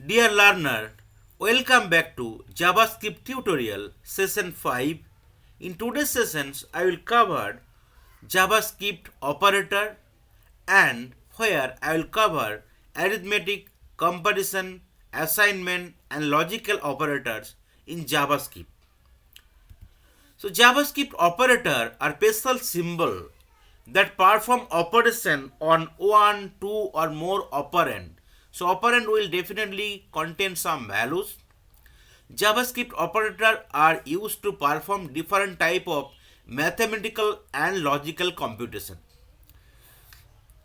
Dear learner, welcome back to JavaScript tutorial session 5. In today's sessions, I will cover JavaScript operator and where I will cover arithmetic, comparison, assignment and logical operators in JavaScript. So JavaScript operator are special symbol that perform operation on one, two or more operand. So operand will definitely contain some values. JavaScript operator are used to perform different type of mathematical and logical computation.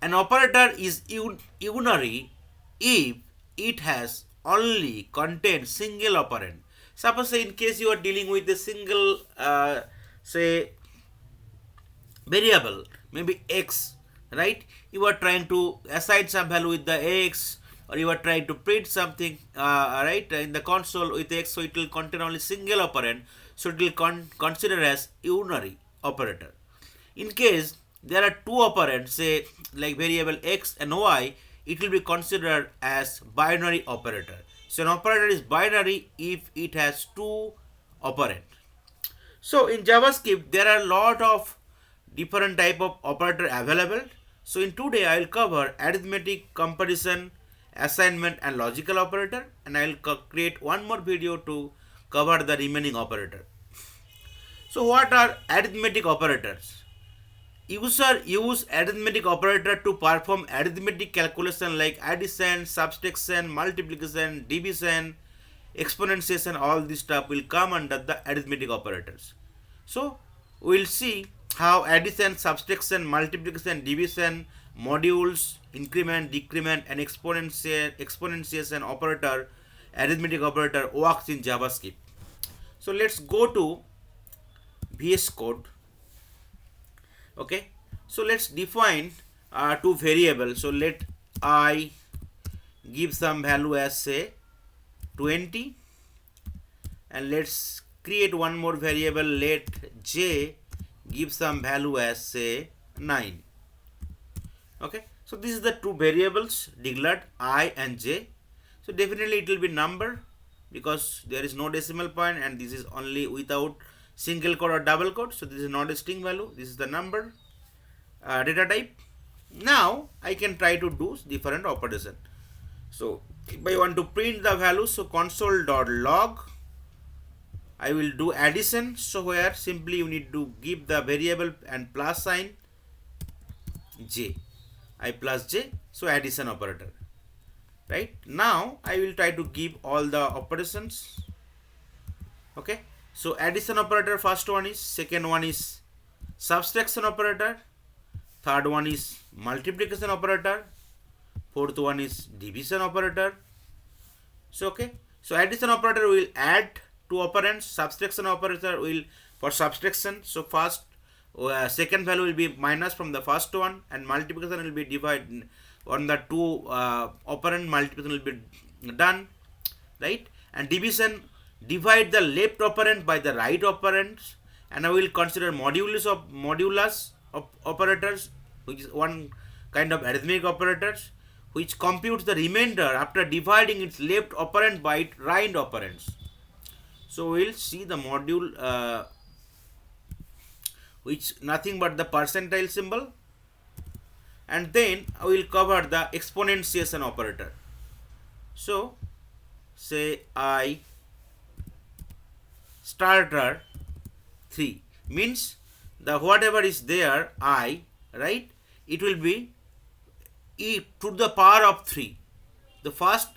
An operator is unary if it has only contains single operand. Suppose in case you are dealing with a single say variable, maybe x, right? You are trying to assign some value with the x, or you are trying to print something right in the console with x, so it will contain only single operand, so it will consider as unary operator. In case there are two operands, say like variable x and y, it will be considered as binary operator. So an operator is binary if it has two operands. So in JavaScript there are a lot of different type of operator available. So in today I will cover arithmetic, comparison, assignment and logical operator, and I will create one more video to cover the remaining operator. So what are arithmetic operators? User use arithmetic operator to perform arithmetic calculation like addition, subtraction, multiplication, division, exponentiation. All this stuff will come under the arithmetic operators. So we will see how addition, subtraction, multiplication, division, modules, increment, decrement and exponentiation operator, arithmetic operator works in JavaScript. So let's go to VSCode. Okay, so let's define two variables. So let I give some value as say 20, and let's create one more variable. Let j give some value as say 9. Okay, so this is the two variables declared, I and j. So definitely it will be number because there is no decimal point, and this is only without single quote or double quote. So this is not a string value, this is the number data type. Now I can try to do different operation. So if I want to print the value, so console.log, I will do addition. So where simply you need to give the variable and plus sign j, I plus j, so addition operator. Right, now I will try to give all the operations. Okay, so addition operator, first one is, second one is subtraction operator, third one is multiplication operator, fourth one is division operator. So okay, so addition operator will add two operands, subtraction operator will for subtraction. So first second value will be minus from the first one, and multiplication will be divided on the two operand, multiplication will be done, right? And division, divide the left operand by the right operands, and I will consider modulus of operators, which is one kind of arithmetic operators, which computes the remainder after dividing its left operand by its right operands. So we will see the module which nothing but the percentile symbol, and then I will cover the exponentiation operator. So say I starter 3 means the whatever is there I, right, it will be e to the power of 3. The first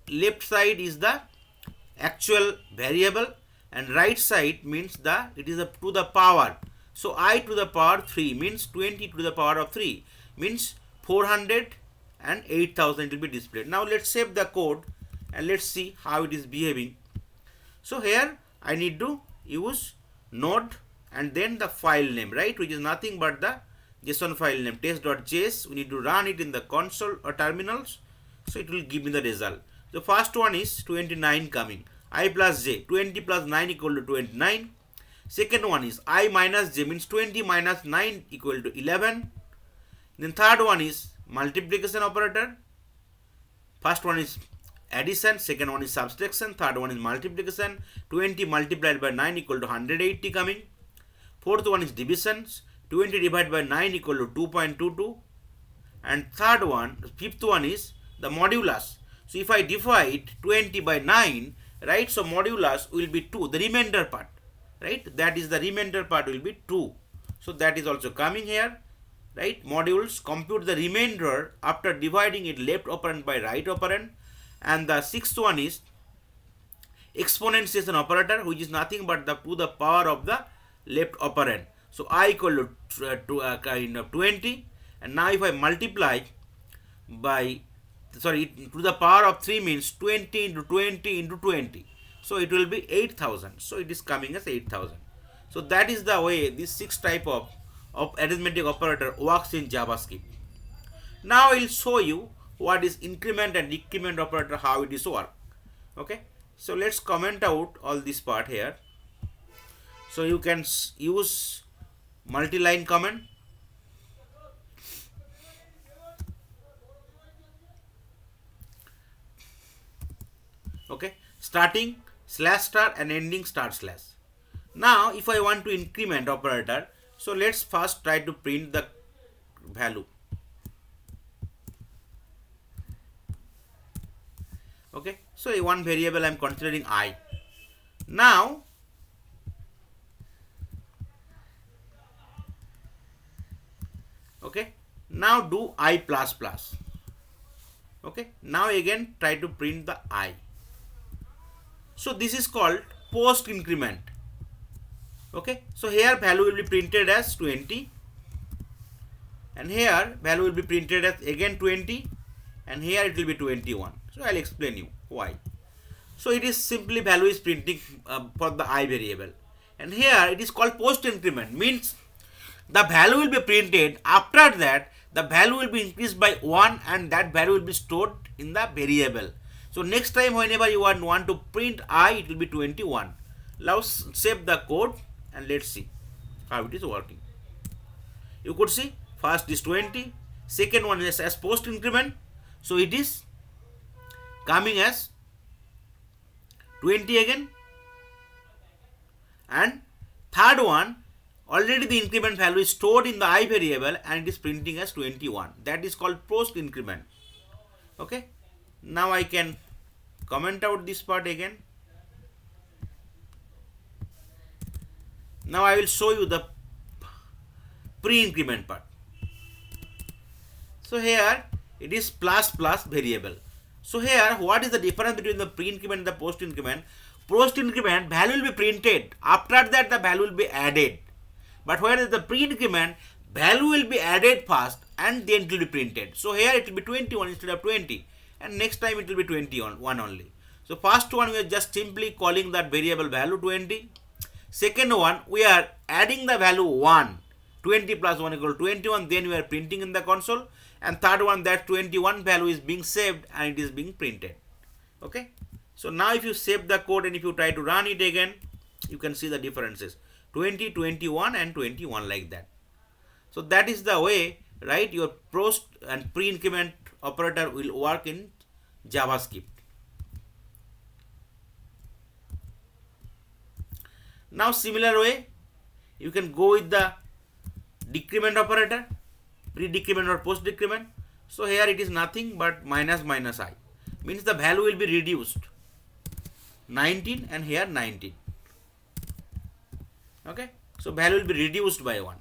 left side is the actual variable, and right side means the it is a to the power. So I to the power 3 means 20 to the power of 3 means 400 and 8000 will be displayed. Now let's save the code and let's see how it is behaving. So here I need to use node and then the file name, right, which is nothing but the JSON file name test.js. We need to run it in the console or terminals, so it will give me the result. The first one is 29 coming, I plus j, 20 plus 9 equal to 29. Second one is I minus j, means 20 minus 9 equal to 11. Then third one is multiplication operator. First one is addition, second one is subtraction, third one is multiplication. 20 multiplied by 9 equal to 180 coming. Fourth one is division, 20 divided by 9 equal to 2.22. And fifth one is the modulus. So if I divide 20 by 9, right, so modulus will be 2, the remainder part, right, that is the remainder part will be 2. So that is also coming here, right. Modules compute the remainder after dividing it left operand by right operand. And the sixth one is exponentiation operator, which is nothing but to the power of the left operand. So I equal to 20, and now if I multiply by to the power of 3 means 20 into 20 into 20, so it will be 8000. So it is coming as 8000. So that is the way this 6 type of arithmetic operator works in JavaScript. Now I will show you what is increment and decrement operator, how it is work. Okay, so let's comment out all this part here. So you can use multi-line comment. Okay, starting slash star and ending star slash. Now if I want to increment operator, so let's first try to print the value. Okay, so one variable I am considering I. Now okay, now do I plus plus. Okay, now again try to print the I. So this is called post increment. Okay, so here value will be printed as 20, and here value will be printed as again 20, and here it will be 21. So I'll explain you why. So it is simply value is printing for the I variable, and here it is called post increment, means the value will be printed. After that the value will be increased by 1, and that value will be stored in the variable. So next time whenever you want to print I, it will be 21. Now save the code and let's see how it is working. You could see first is 20, second one is as post increment, so it is coming as 20 again, and third one already the increment value is stored in the I variable and it is printing as 21. That is called post increment. Okay, now I can comment out this part again. Now I will show you the pre-increment part. So here it is plus plus variable. So here what is the difference between the pre-increment and the post-increment? Post-increment value will be printed. After that the value will be added. But whereas the pre-increment value will be added first and then it will be printed. So here it will be 21 instead of 20, and next time it will be 21 only. So first one we are just simply calling that variable value 20. Second one we are adding the value 1. 20 plus 1 equal to 21, then we are printing in the console. And third one, that 21 value is being saved and it is being printed. Okay, so now if you save the code and if you try to run it again, you can see the differences, 20, 21 and 21, like that. So that is the way, right, your post and pre-increment operator will work in JavaScript. Now similar way you can go with the decrement operator, pre-decrement or post-decrement. So here it is nothing but minus minus I, means the value will be reduced, 19 and here 19. Okay, so value will be reduced by 1.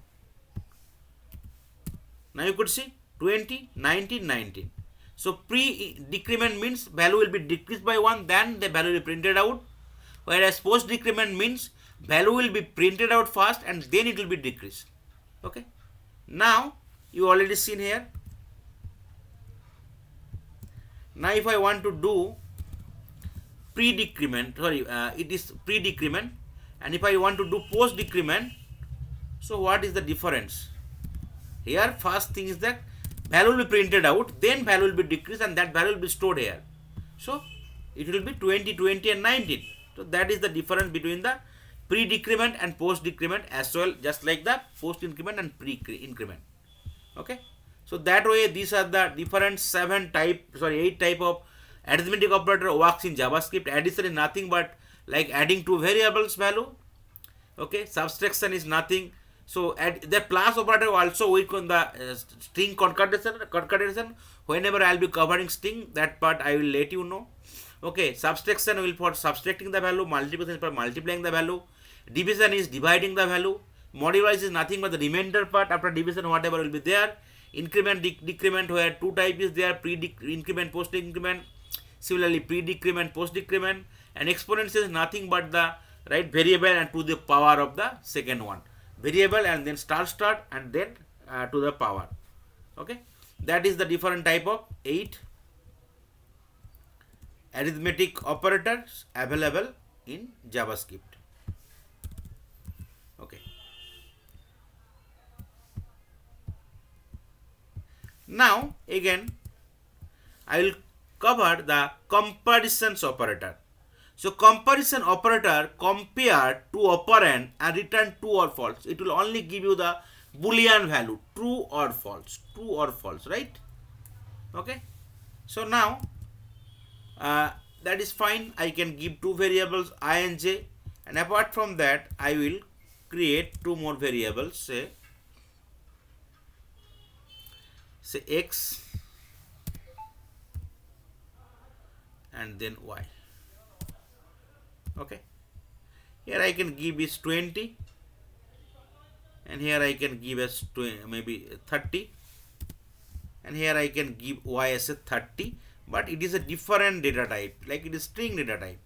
Now you could see 20, 19, 19. So pre-decrement means value will be decreased by 1, then the value will be printed out, whereas post-decrement means value will be printed out first and then it will be decreased. Okay, now you already seen here. Now if I want to do pre-decrement, it is pre-decrement, and if I want to do post-decrement, so what is the difference? Here first thing is that value will be printed out, then value will be decreased and that value will be stored here. So it will be 20, 20 and 19. So that is the difference between the pre-decrement and post-decrement as well, just like the post-increment and pre-increment. Okay, so that way these are the different 8 type of Arithmetic operator works in JavaScript. Addition is nothing but like adding two variables value. Okay, subtraction is nothing. So the plus operator also work on the string concatenation. Whenever I'll be covering string, that part I will let you know. Okay, subtraction will for subtracting the value, multiplication is for multiplying the value, division is dividing the value, modulus is nothing but the remainder part after division, whatever will be there. Increment, decrement, where two type is there, pre-increment, post-increment. Similarly, pre-decrement, post-decrement, and exponents is nothing but the right variable and to the power of the second one. Variable and then star and then to the power. Okay, that is the different type of 8 arithmetic operators available in JavaScript. Okay. Now again I will cover the comparisons operator. So comparison operator compare two operand and return true or false. It will only give you the boolean value, true or false, right? Okay. So now that is fine. I can give two variables I and j, and apart from that I will create two more variables, say x and then y. Okay, here I can give is 20 and here I can give as maybe 30, and here I can give y as a 30, but it is a different data type, like it is string data type,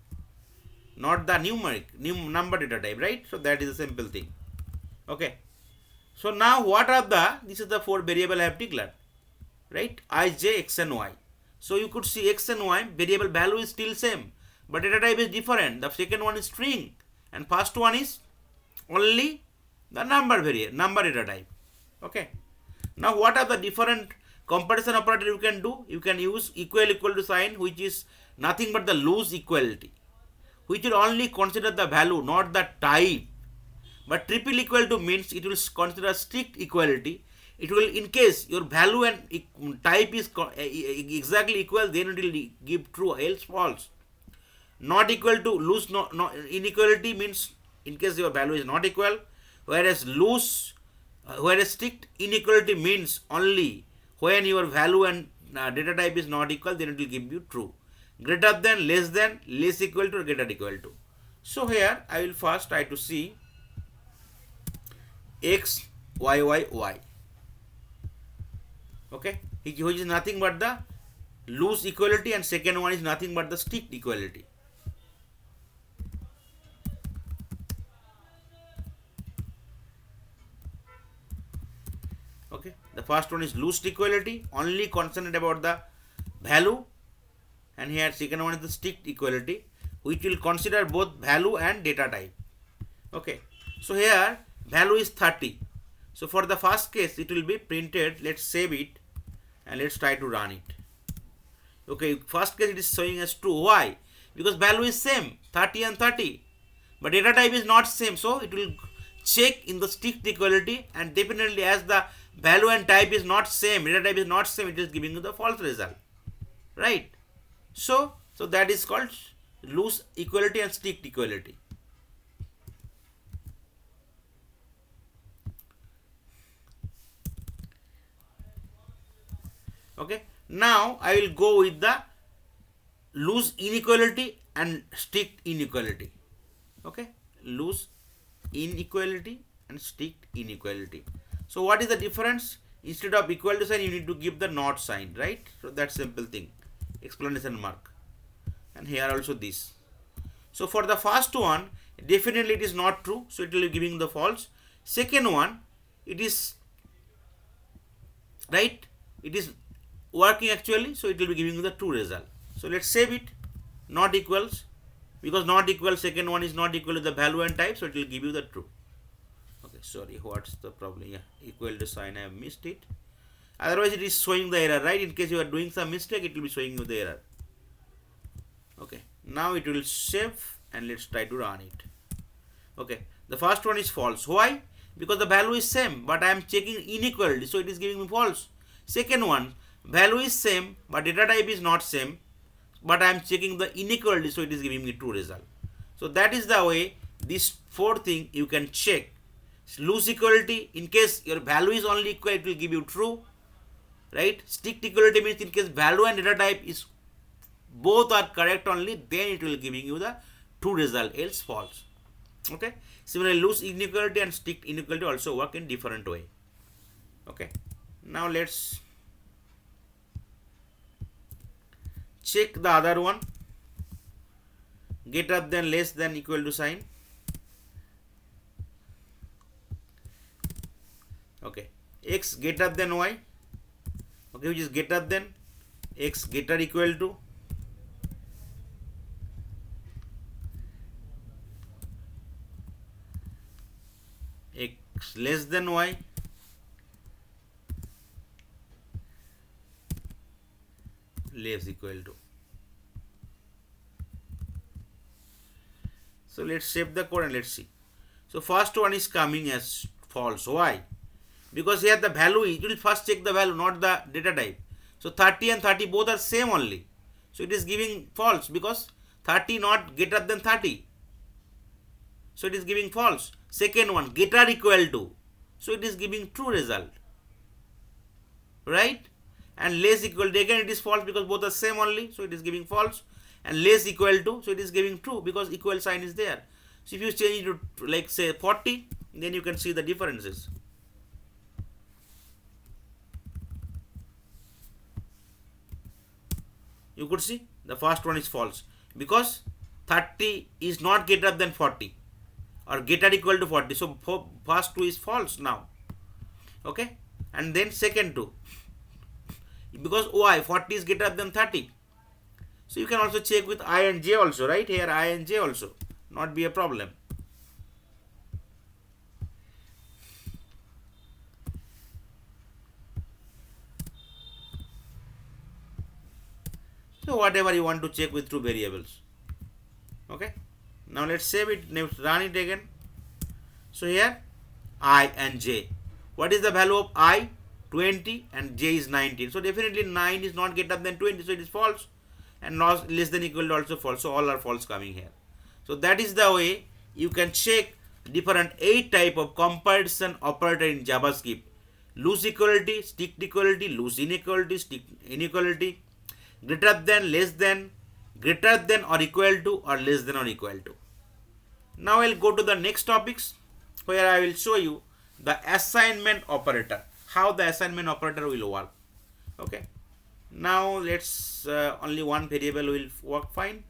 not the numeric number data type, right? So that is a simple thing. Okay, so now what are this is the four variable I have declared, right? I, j, x and y. So you could see x and y variable value is still same, but data type is different. The second one is string and first one is only the number data type. Okay, now what are the different comparison operator you can do? You can use equal to sign, which is nothing but the loose equality, which will only consider the value, not the type. But triple equal to means it will consider strict equality. It will, in case your value and type is exactly equal, then it will give true, else false. Not equal to loose inequality means in case your value is not equal, whereas strict inequality means only when your value and data type is not equal, then it will give you true. Greater than, less equal to, or greater equal to. So here I will first try to see x, y, y, y. Okay, which is nothing but the loose equality, and second one is nothing but the strict equality. Okay, the first one is loose equality, only concerned about the value, and here second one is the strict equality, which will consider both value and data type. Okay, so here value is 30. So for the first case it will be printed. Let's save it and let's try to run it. Okay, first case it is showing as true. Why? Because value is same, 30 and 30, but data type is not same, so it will check in the strict equality, and definitely as the value and type is not same, data type is not same, it is giving you the false result, right? So that is called loose equality and strict equality. Okay, now I will go with the loose inequality and strict inequality. Okay, loose inequality and strict inequality. So what is the difference? Instead of equal to sign, you need to give the not sign, right? So that's simple thing, explanation mark, and here also this. So for the first one, definitely it is not true, so it will be giving the false. Second one, it is right, it is working actually, so it will be giving you the true result. So let's save it. Not equals, because not equal, second one is not equal to the value and type, so it will give you the true. Okay, sorry, what's the problem? Yeah, equal to sign, I have missed it. Otherwise it is showing the error, right? In case you are doing some mistake, it will be showing you the error. Okay, now it will save and let's try to run it. Okay, the first one is false. Why? Because the value is same, but I am checking inequality, so it is giving me false. Second one, value is same but data type is not same, but I am checking the inequality, so it is giving me true result. So that is the way these four things you can check. Loose equality, in case your value is only equal, it will give you true, right? Strict equality means in case value and data type is both are correct only, then it will giving you the true result, else false. Okay. Similarly, loose inequality and strict inequality also work in different way. Okay. Now let's check the other one. Greater than, less than, equal to sign. Okay. X greater than y. Okay, which is greater than x greater equal to x less than y less equal to. So let's save the code and let's see. So first one is coming as false. Why? Because here the value, it will first check the value, not the data type. So 30 and 30 both are same only. So it is giving false because 30 not greater than 30. So it is giving false. Second one, greater equal to. So it is giving true result. Right? And less equal to, again it is false because both are same only. So it is giving false. And less equal to, so it is giving true because equal sign is there. So if you change it to like say 40, then you can see the differences. You could see the first one is false because 30 is not greater than 40 or greater equal to 40. So first two is false now. Okay. And then second two, because y 40 is greater than 30. So you can also check with I and j also, right? Here I and j also, not be a problem. So whatever you want to check with two variables. Okay. Now let's save it, let's run it again. So here I and j. What is the value of I? 20 and j is 19. So definitely 9 is not greater than 20, so it is false. And not less than equal to also false. So all are false coming here. So that is the way you can check different 8 type of comparison operator in JavaScript. Loose equality, strict equality, loose inequality, strict inequality, greater than, less than, greater than or equal to, or less than or equal to. Now I'll go to the next topics where I will show you the assignment operator, how the assignment operator will work. Okay. Now let's only one variable will work fine.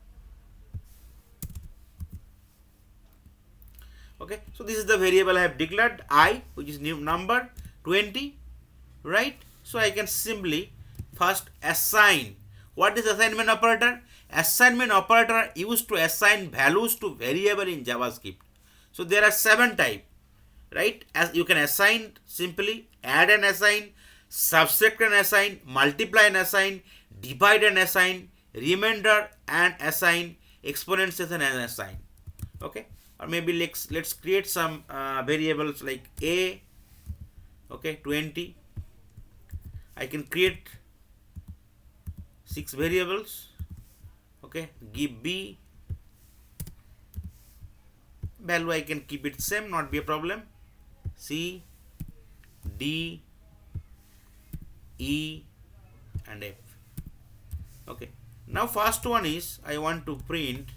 Okay, so this is the variable I have declared, I, which is new number 20, right? So I can simply first assign. What is assignment operator? Assignment operator used to assign values to variable in JavaScript. So there are 7 types, right? As you can assign simply, add and assign, subtract and assign, multiply and assign, divide and assign, remainder and assign, exponentiation and assign. Okay, or maybe let's create some variables like a. Okay, 20. I can create 6 variables. Okay, give b value, I can keep it same, not be a problem. C, D, E and F. Okay, now first one is I want to print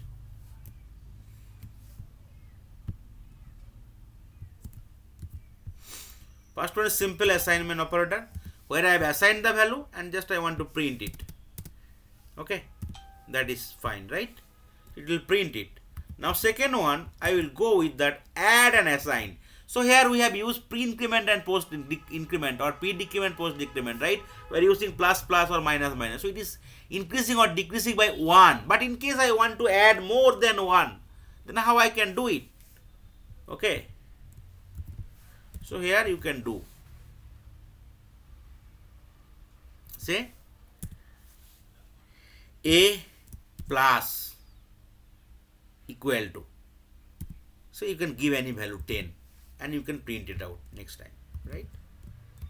first one is simple assignment operator where I have assigned the value and just I want to print it. Okay, that is fine, right? It will print it. Now second one I will go with that add and assign. So here we have used pre-increment and post-increment or pre-decrement, post-decrement, right? We are using plus, plus or minus, minus. So it is increasing or decreasing by 1. But in case I want to add more than 1, then how I can do it? Okay. So here you can do. Say a plus equal to. So you can give any value 10. And you can print it out next time, right?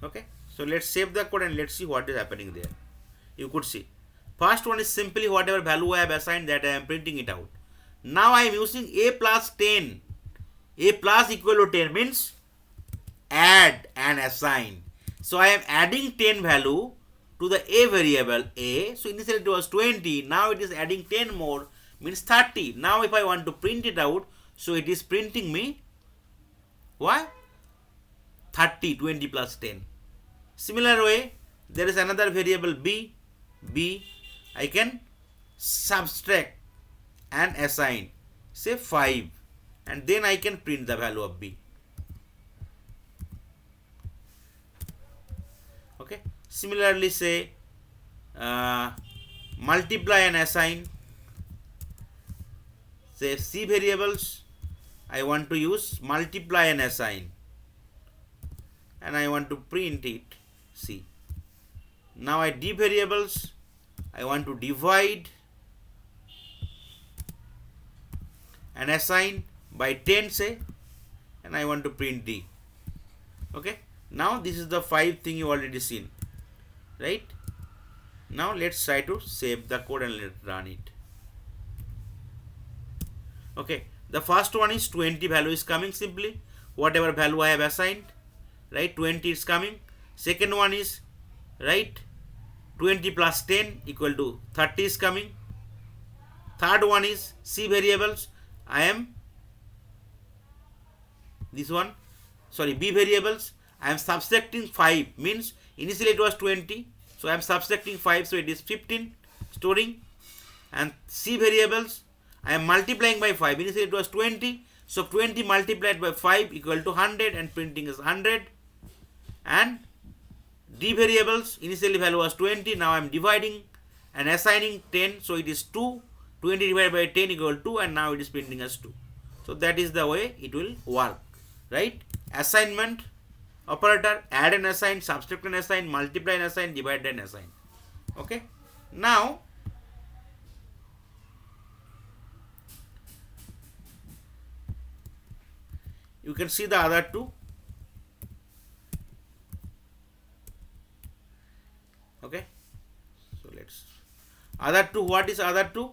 Okay, so let's save the code and let's see what is happening there. You could see First one is simply whatever value I have assigned, that I am printing it out. Now I am using a plus 10. A plus equal to 10 means add and assign. So I am adding 10 value to the a variable a. So initially it was 20. Now it is adding 10 more, means 30. Now if I want to print it out, so it is printing me what? 30, 20 plus 10. Similar way, there is another variable b. I can subtract and assign, say 5, and then I can print the value of b. Okay. Similarly, say multiply and assign, say c variables. I want to use multiply and assign, and I want to print it c. Now I d variables, I want to divide and assign by 10, say, and I want to print d. Okay. Now this is the 5 thing you already seen, right? Now let's try to save the code and let's run it. Okay. The first one is 20 value is coming, simply whatever value I have assigned, right? 20 is coming. Second one is, right, 20 plus 10 equal to 30 is coming. Third one is c variables. I am this one, sorry, b variables. I am subtracting 5, means initially it was 20, so I am subtracting 5, so it is 15, storing. And c variables, I am multiplying by 5, initially it was 20, so 20 multiplied by 5 equal to 100, and printing is 100. And d variables, initially value was 20, now I am dividing and assigning 10, so it is 2, 20 divided by 10 equal to 2, and now it is printing as 2. So that is the way it will work, right? Assignment operator, add and assign, subtract and assign, multiply and assign, divide and assign. Okay. Now you can see the other two. Okay. So let's other two. What is other two?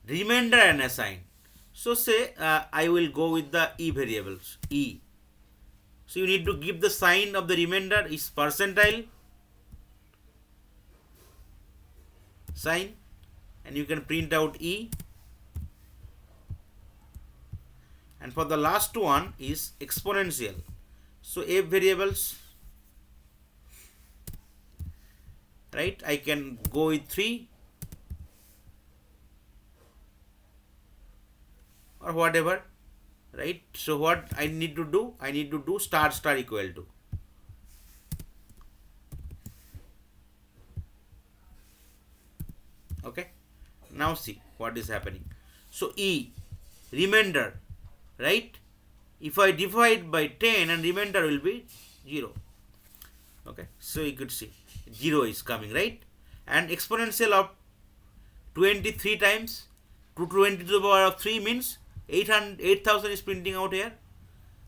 Remainder and assign. So say I will go with the e variables, e. So you need to give the sign of the remainder is percentile sign, and you can print out e. And for the last one is exponential. So f variables, right, I can go with 3 or whatever, right? So what I need to do? I need to do star equal to. Okay. Now see what is happening. So e, remainder, right? If I divide by 10, and remainder will be 0. Okay. So you could see 0 is coming, right? And exponential of 23 times to 20 to the power of 3 means 8,000 is printing out here.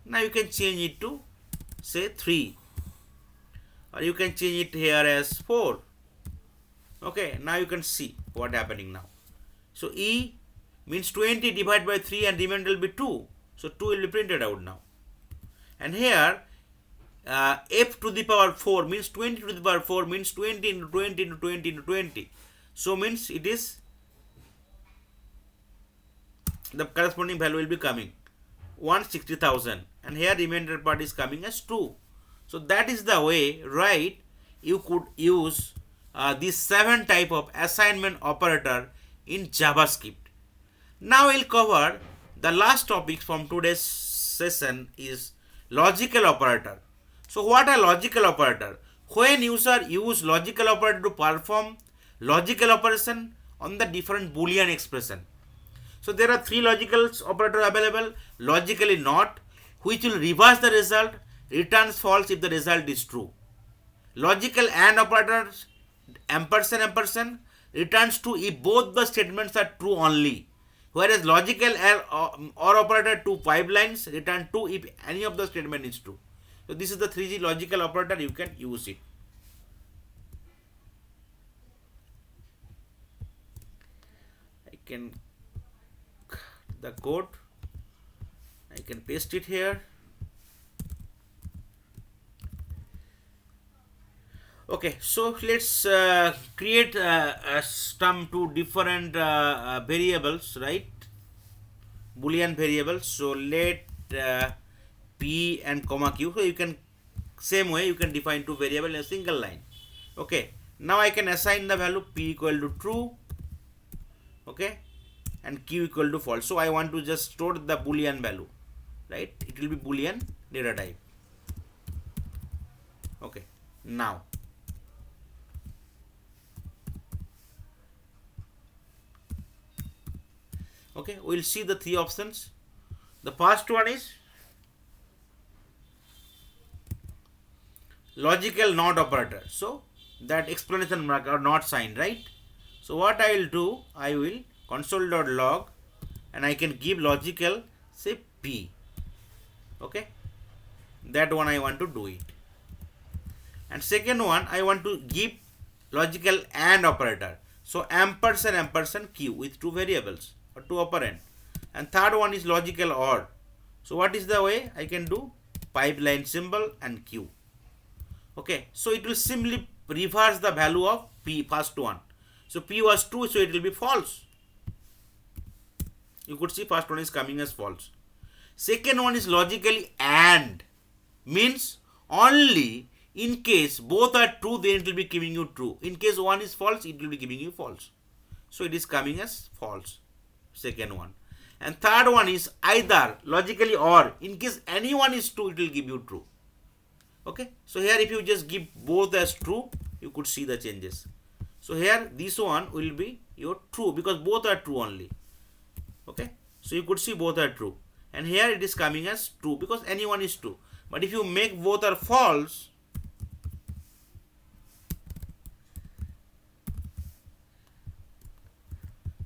Now you can change it to say 3, or you can change it here as 4. Okay, now you can see what happening now. So e means 20 divided by 3, and remainder will be 2. So 2 will be printed out now. And here f to the power 4 means 20 to the power 4 means 20 into 20 into 20 into 20. So means it is the corresponding value will be coming 160,000, and here remainder part is coming as 2. So that is the way, right, you could use these 7 type of assignment operator in JavaScript. Now we'll cover the last topic from today's session is logical operator. So what are logical operator? When user use logical operator to perform logical operation on the different Boolean expression. So there are 3 logical operators available. Logically not, which will reverse the result, returns false if the result is true. Logical AND operators, ampersand returns true if both the statements are true only. Whereas logical OR operator to 5 lines return true if any of the statement is true. So this is the 3G logical operator, you can use it. can the code, I can paste it here. Okay, so let's create some two different variables, right? Boolean variables. So let p and comma q. So you can same way you can define two variables in a single line. Okay. Now I can assign the value p equal to true. Okay, and q equal to false. So I want to just store the boolean value, right? It will be boolean data type. Okay. Now okay, we'll see the three options. The first one is logical not operator. So that explanation mark are not signed, right? So what I will do, I will console.log and I can give logical say p. Okay, that one I want to do it. And second one I want to give logical and operator. So ampersand q with two variables or two operand. And third one is logical or. So what is the way I can do? Pipeline symbol and q. Okay, so it will simply reverse the value of p, first one. So p was true, so it will be false. You could see first one is coming as false. Second one is logically and, means only in case both are true, then it will be giving you true. In case one is false, it will be giving you false. So it is coming as false. Second one. And third one is either logically or, in case any one is true, it will give you true. Okay, so here if you just give both as true, you could see the changes. So here this one will be your true because both are true only. Okay, so you could see both are true, and here it is coming as true because any one is true. But if you make both are false,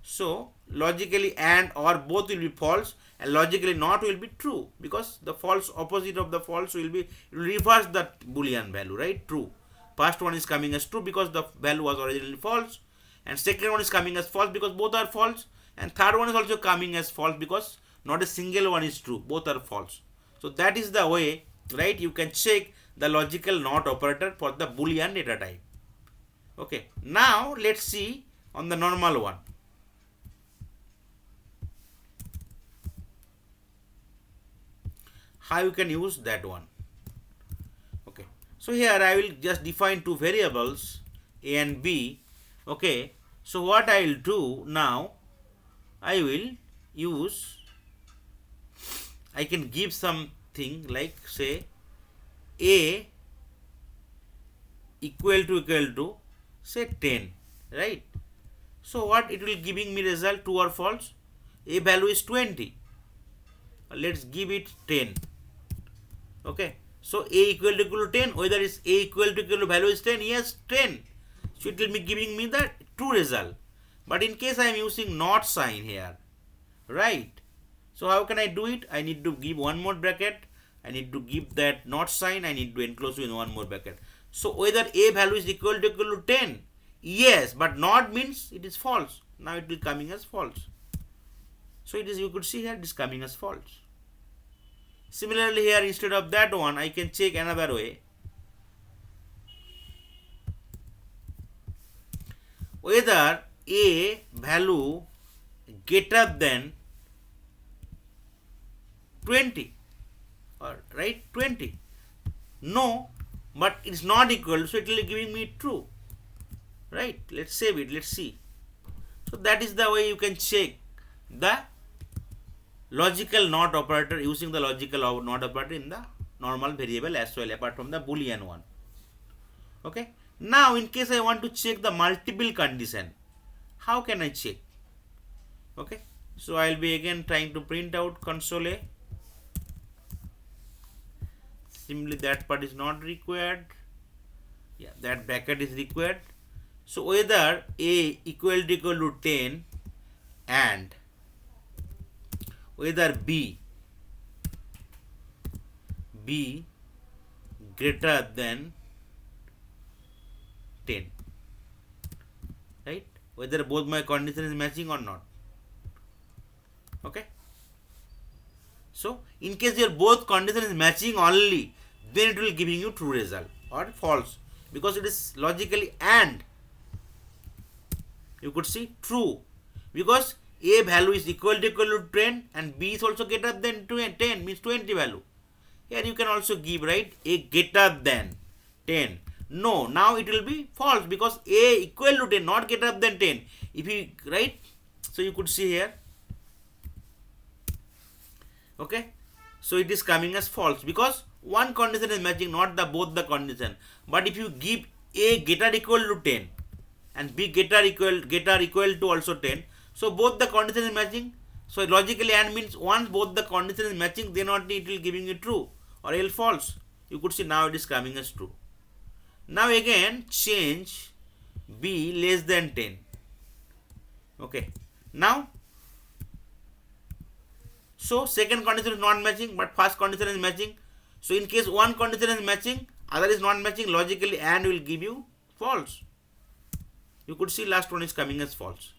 so logically and or both will be false, and logically not will be true because the false opposite of the false will be, it will reverse the boolean value, right? True. First one is coming as true because the value was originally false, and second one is coming as false because both are false, and third one is also coming as false because not a single one is true, both are false. So that is the way, right? You can check the logical not operator for the boolean data type. Okay, now let's see on the normal one. How you can use that one. Okay, so here I will just define two variables a and b. Okay, so what I will do now, I will use, I can give something like say a equal to say 10, right? So what it will giving me result, true or false? A value is 20. Let's give it 10. Okay, so a equal to 10, whether is a equal to value is 10, yes 10. So it will be giving me the true result. But in case I am using not sign here, right? So how can I do it? I need to give one more bracket. I need to give that not sign. I need to enclose with one more bracket. So whether a value is equal to 10, yes, but not means it is false. Now it will coming as false. So it is, you could see here it is coming as false. Similarly here, instead of that one, I can check another way. Whether a value greater than 20, or right, 20. No, but it's not equal, so it will be giving me true. Right? Let's save it. Let's see. So that is the way you can check the logical not operator using the logical not operator in the normal variable as well, apart from the boolean one. Okay. Now in case I want to check the multiple condition, how can I check? Okay. So I will be again trying to print out console A. Simply that part is not required. Yeah, that bracket is required. So whether a equal to 10 and whether b greater than 10, right? Whether both my condition is matching or not. Okay. So in case your both condition is matching only, then it will giving you true result or false, because it is logically and. You could see true, because a value is equal to 10 and b is also greater than 10, means 20 value. Here you can also give, right, a greater than 10. No, now it will be false because a equal to 10, not greater than 10. If you, right, so you could see here. Okay, so it is coming as false because one condition is matching, not the both the condition. But if you give a greater equal to 10 and b greater equal to also 10, so both the condition is matching. So logically and means once both the condition is matching, then only it will giving you true or else false. You could see now it is coming as true. Now again change b less than 10. Okay, now so second condition is not matching, but first condition is matching. So in case one condition is matching, other is not matching, logically and will give you false. You could see last one is coming as false.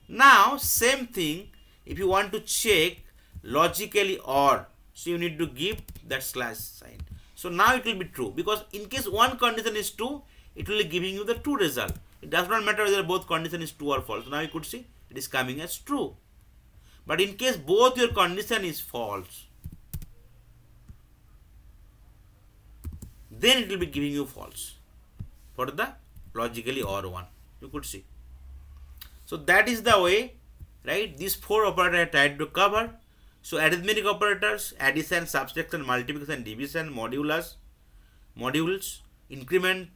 Now same thing, if you want to check logically or, so you need to give that slash sign. So now it will be true, because in case one condition is true, it will be giving you the true result. It does not matter whether both condition is true or false. Now you could see it is coming as true. But in case both your condition is false, then it will be giving you false for the logically or one. You could see. So that is the way, right? These four operators I tried to cover. So arithmetic operators, addition, subtraction, multiplication, division, modules, increment,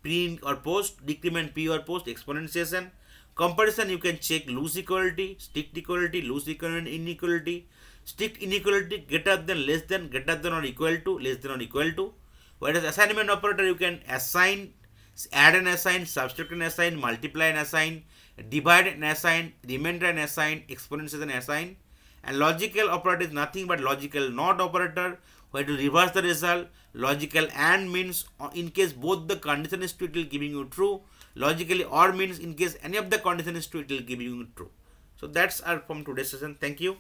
pre or post, decrement, p or post, exponentiation. Comparison, you can check loose equality, strict equality, loose equality, inequality, strict inequality, greater than, less than, greater than or equal to, less than or equal to. Whereas assignment operator, you can assign, add and assign, subtract and assign, multiply and assign, divide and assign, remainder and assign, exponentiation and assign. And logical operator is nothing but logical not operator, where to reverse the result. Logical and means in case both the condition is true, it will giving you true. Logically or means in case any of the condition is true, it will give you true. So that's all from today's session. Thank you.